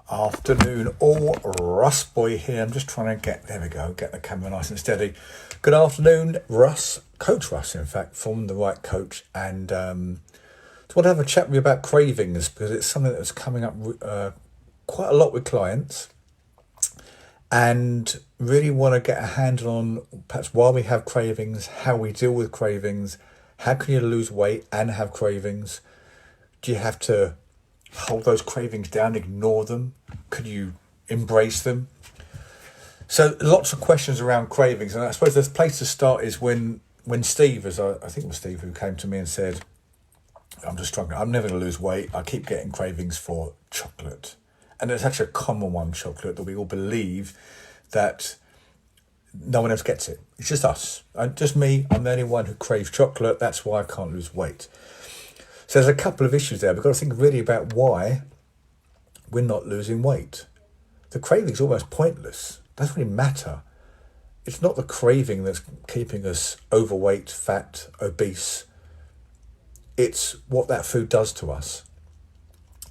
Afternoon, all Russ boy here. I'm just trying to get the camera nice and steady. Good afternoon, Russ, Coach Russ, in fact, from the Right Coach, and just want to have a chat with you about cravings because it's something that's coming up quite a lot with clients, and really want to get a handle on perhaps why we have cravings, how we deal with cravings, how can you lose weight and have cravings? Do you have to hold those cravings down, ignore them? Could you embrace them? So lots of questions around cravings, and I suppose the place to start is when Steve, I think it was Steve who came to me and said, I'm just struggling, I'm never going to lose weight, I keep getting cravings for chocolate. And it's actually a common one, chocolate, that we all believe that no one else gets it. It's just us, just me, I'm the only one who craves chocolate, that's why I can't lose weight. So there's a couple of issues there. We've got to think really about why we're not losing weight. The craving's almost pointless. It doesn't really matter. It's not the craving that's keeping us overweight, fat, obese. It's what that food does to us.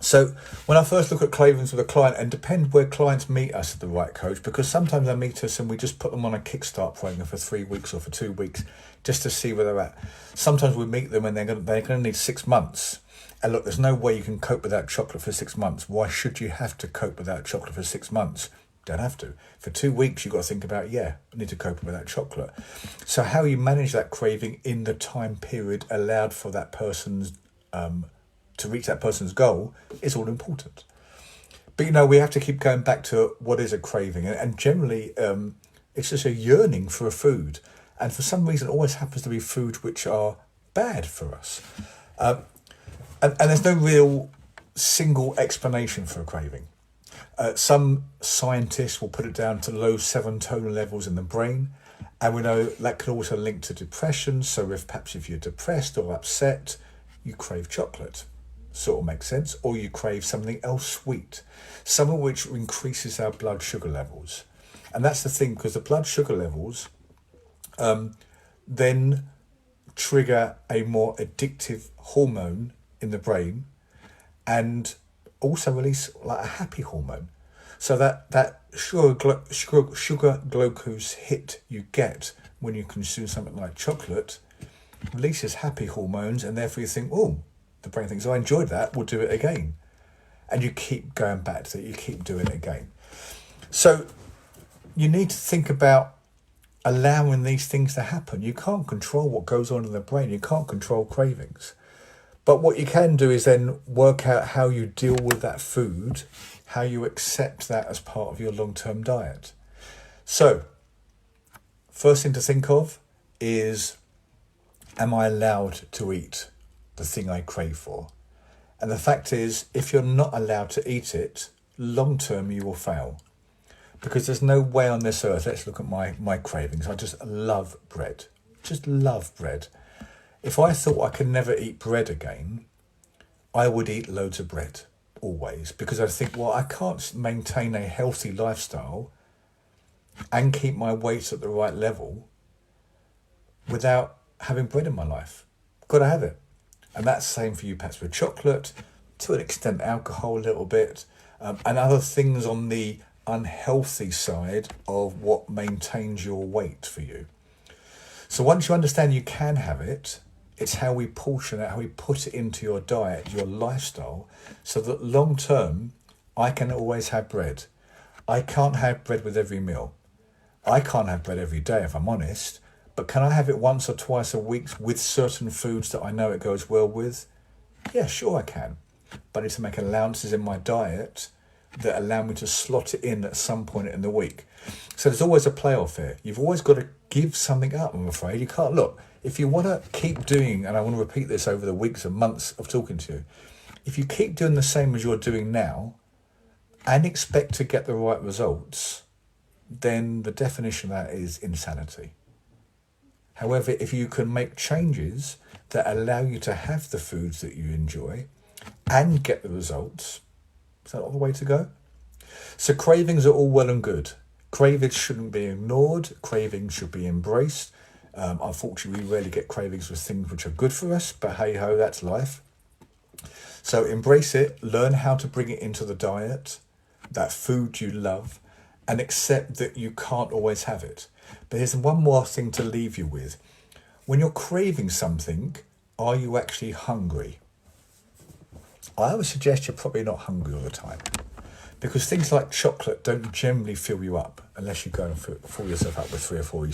So when I first look at cravings with a client, and depend where clients meet us at the Right Coach, because sometimes they meet us and we just put them on a kickstart program for 3 weeks or for 2 weeks just to see where they're at. Sometimes we meet them and they're going to need 6 months. And look, there's no way you can cope without chocolate for 6 months. Why should you have to cope without chocolate for 6 months? Don't have to. For 2 weeks, you've got to think about, I need to cope without chocolate. So how you manage that craving in the time period allowed for that person's to reach that person's goal is all important. But we have to keep going back to what is a craving, and generally it's just a yearning for a food, and for some reason it always happens to be food which are bad for us, and there's no real single explanation for a craving. Some scientists will put it down to low serotonin levels in the brain, and we know that could also link to depression. So if you're depressed or upset, you crave chocolate. Sort of makes sense. Or you crave something else sweet, something which increases our blood sugar levels. And that's the thing, because the blood sugar levels then trigger a more addictive hormone in the brain, and also release like a happy hormone. So that sugar glucose hit you get when you consume something like chocolate releases happy hormones, and therefore you think, the brain thinks, I enjoyed that, we'll do it again. And you keep going back to it, you keep doing it again. So you need to think about allowing these things to happen. You can't control what goes on in the brain, you can't control cravings. But what you can do is then work out how you deal with that food, how you accept that as part of your long-term diet. So, first thing to think of is, am I allowed to eat the thing I crave for? And the fact is, if you're not allowed to eat it, long term you will fail. Because there's no way on this earth, let's look at my cravings. I just love bread. Just love bread. If I thought I could never eat bread again, I would eat loads of bread, always. Because I think, I can't maintain a healthy lifestyle and keep my weight at the right level without having bread in my life. Got to have it. And that's the same for you perhaps with chocolate, to an extent alcohol a little bit, and other things on the unhealthy side of what maintains your weight for you. So once you understand you can have it, it's how we portion it, how we put it into your diet, your lifestyle, so that long term, I can always have bread. I can't have bread with every meal. I can't have bread every day, if I'm honest. But can I have it once or twice a week with certain foods that I know it goes well with? Yeah, sure I can. But I need to make allowances in my diet that allow me to slot it in at some point in the week. So there's always a play-off here. You've always got to give something up, I'm afraid. You can't, look, if you want to keep doing, and I want to repeat this over the weeks and months of talking to you, if you keep doing the same as you're doing now and expect to get the right results, then the definition of that is insanity. However, if you can make changes that allow you to have the foods that you enjoy and get the results, is that not the way to go? So cravings are all well and good. Cravings shouldn't be ignored. Cravings should be embraced. Unfortunately, we rarely get cravings for things which are good for us, but hey ho, that's life. So embrace it, learn how to bring it into the diet, that food you love, and accept that you can't always have it. But here's one more thing to leave you with. When you're craving something, are you actually hungry? I would suggest you're probably not hungry all the time, because things like chocolate don't generally fill you up unless you go and fill yourself up with 3 or 4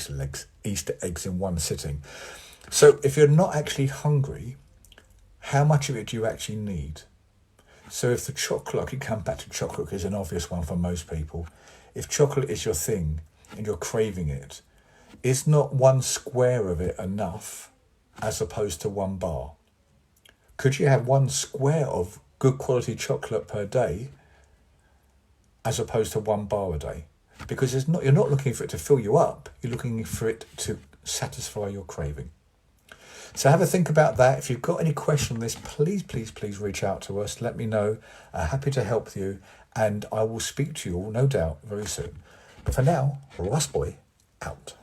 Easter eggs in one sitting. So if you're not actually hungry, how much of it do you actually need? So if the chocolate, I could come back to chocolate because it's an obvious one for most people. If chocolate is your thing and you're craving it, is not 1 square of it enough as opposed to 1 bar? Could you have 1 square of good quality chocolate per day as opposed to 1 bar a day? Because you're not looking for it to fill you up, you're looking for it to satisfy your craving. So have a think about that. If you've got any question on this, please reach out to us. Let me know. Happy to help you. And I will speak to you all, no doubt, very soon. But for now, Russ Boy out.